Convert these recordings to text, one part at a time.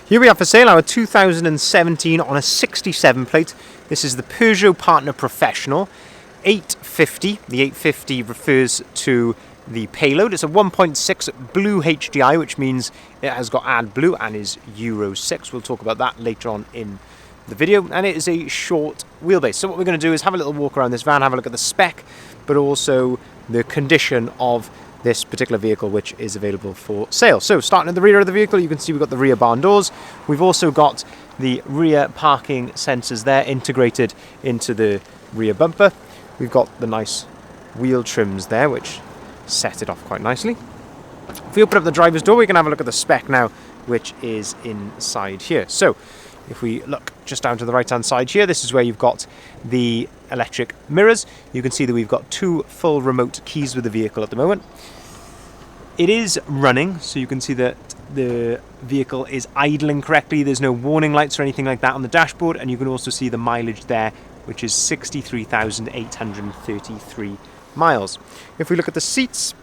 Here we have for sale our 2017 on a 67 plate. This is the Peugeot Partner Professional 850. The 850 refers to the payload. It's a 1.6 blue HDI, which means it has got AdBlue and is Euro 6. We'll talk about that later on in the video. And it is a short wheelbase. So what we're going to do is have a little walk around this van, have a look at the spec, but also the condition of this particular vehicle, which is available for sale. So starting at the rear of the vehicle, you can see we've got the rear barn doors. We've also got the rear parking sensors there integrated into the rear bumper. We've got the nice wheel trims there, which set it off quite nicely. If we open up the driver's door, we can have a look at the spec now, which is inside here. So if we look just down to the right hand side here, this is where you've got the electric mirrors. You can see that we've got two full remote keys with the vehicle at the moment. It is running, so you can see that the vehicle is idling correctly. There's no warning lights or anything like that on the dashboard, and you can also see the mileage there, which is 63,833 miles. If we look at the seats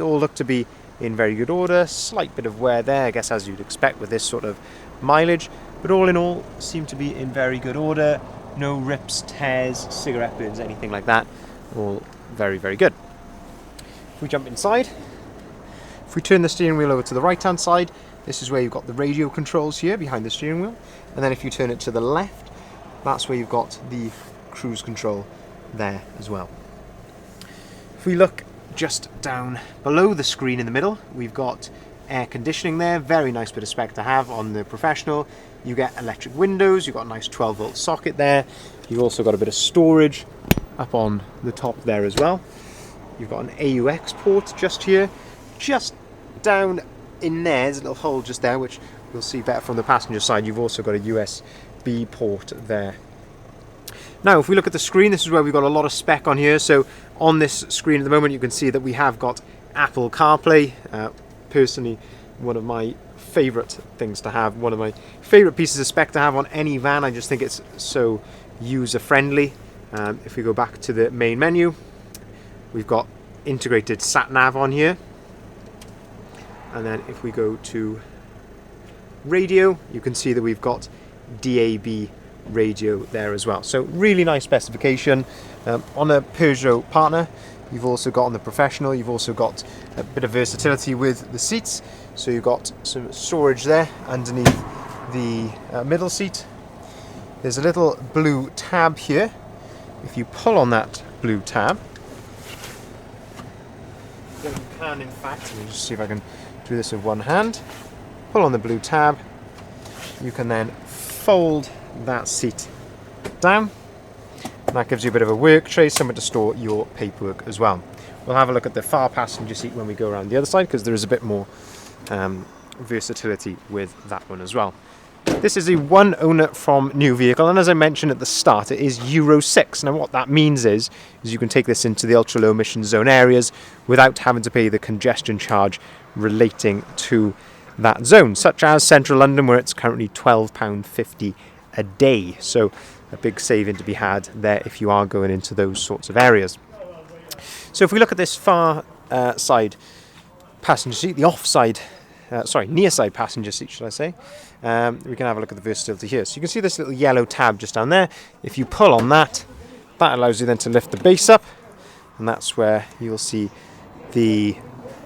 all look to be in very good order. Slight bit of wear there, I guess, as you'd expect with this sort of mileage, but all in all seem to be in very good order. No rips, tears, cigarette burns, anything like that. All very, very good. If we jump inside, if we turn the steering wheel over to the right hand side, this is where you've got the radio controls here behind the steering wheel, and then if you turn it to the left, that's where you've got the cruise control there as well. If we look just down below the screen in the middle, we've got air conditioning there. Very nice bit of spec to have on the Professional. You get electric windows, you've got a nice 12-volt socket there. You've also got a bit of storage up on the top there as well. You've got an AUX port just here. Just down in there's a little hole just there, which you'll see better from the passenger side. You've also got a USB port there. Now, if we look at the screen, this is where we've got a lot of spec on here. So on this screen at the moment, you can see that we have got Apple CarPlay. Personally, one of my favorite things to have, one of my favorite pieces of spec to have on any van. I just think it's so user-friendly. If we go back to the main menu, we've got integrated sat-nav on here. And then if we go to radio, you can see that we've got DAB radio there as well. So really nice specification. On a Peugeot Partner, you've also got on the Professional, you've also got a bit of versatility with the seats. So you've got some storage there underneath the middle seat. There's a little blue tab here. If you pull on that blue tab, then you can, in fact, let me just see if I can do this with one hand. Pull on the blue tab. You can then fold that seat down. And that gives you a bit of a work tray, somewhere to store your paperwork as well. We'll have a look at the far passenger seat when we go around the other side, because there is a bit more versatility with that one as well. This is a one owner from new vehicle, and as I mentioned at the start, it is Euro 6. Now what that means is you can take this into the ultra low emission zone areas without having to pay the congestion charge relating to that zone, such as central London, where it's currently £12.50 a day. So a big saving to be had there if you are going into those sorts of areas. So if we look at this far side passenger seat, the near side passenger seat, should I say, we can have a look at the versatility here. So you can see this little yellow tab just down there. If you pull on that, that allows you then to lift the base up, and that's where you'll see the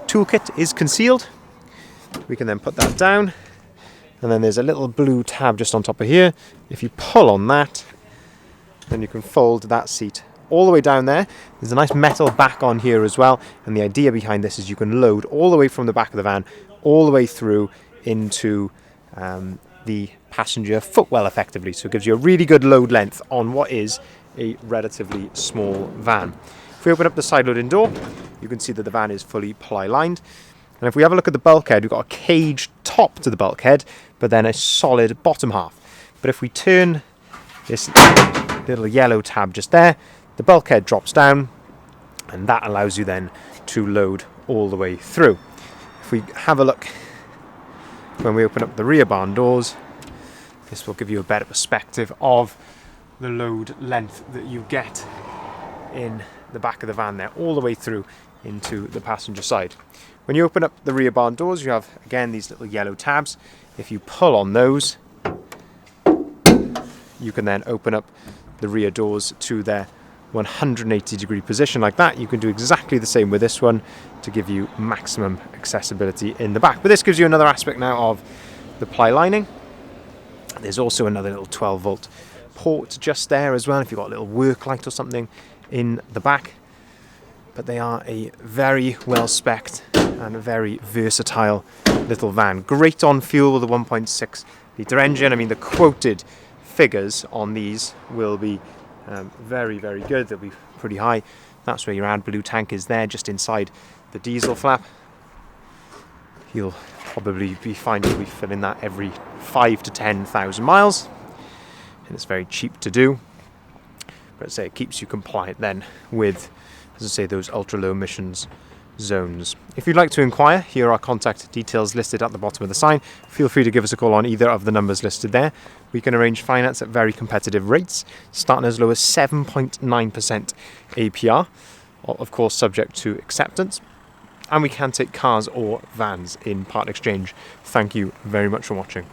toolkit is concealed. We can then put that down, and then there's a little blue tab just on top of here. If you pull on that, then you can fold that seat all the way down there. There's a nice metal back on here as well, and the idea behind this is you can load all the way from the back of the van all the way through into the passenger footwell effectively. So it gives you a really good load length on what is a relatively small van. If we open up the side loading door, you can see that the van is fully ply lined. And if we have a look at the bulkhead, we've got a cage top to the bulkhead, but then a solid bottom half. But if we turn this little yellow tab just there, the bulkhead drops down, and that allows you then to load all the way through. If we have a look when we open up the rear barn doors, this will give you a better perspective of the load length that you get in the back of the van there, all the way through into the passenger side. When you open up the rear barn doors, you have again these little yellow tabs. If you pull on those, you can then open up the rear doors to their 180-degree position like that. You can do exactly the same with this one to give you maximum accessibility in the back. But this gives you another aspect now of the ply lining. There's also another little 12-volt port just there as well if you've got a little work light or something in the back. But they are a very well-spec'd and a very versatile little van. Great on fuel with a 1.6 litre engine. I mean, the quoted figures on these will be very, very good. They'll be pretty high. That's where your AdBlue tank is there, just inside the diesel flap. You'll probably be finding we fill in that every 5 to 10,000 miles, and it's very cheap to do. But as I say, it keeps you compliant then with, as I say, those ultra low emissions zones. If you'd like to inquire, here are our contact details listed at the bottom of the sign. Feel free to give us a call on either of the numbers listed there. We can arrange finance at very competitive rates, starting as low as 7.9% APR, of course subject to acceptance. And we can take cars or vans in part exchange. Thank you very much for watching.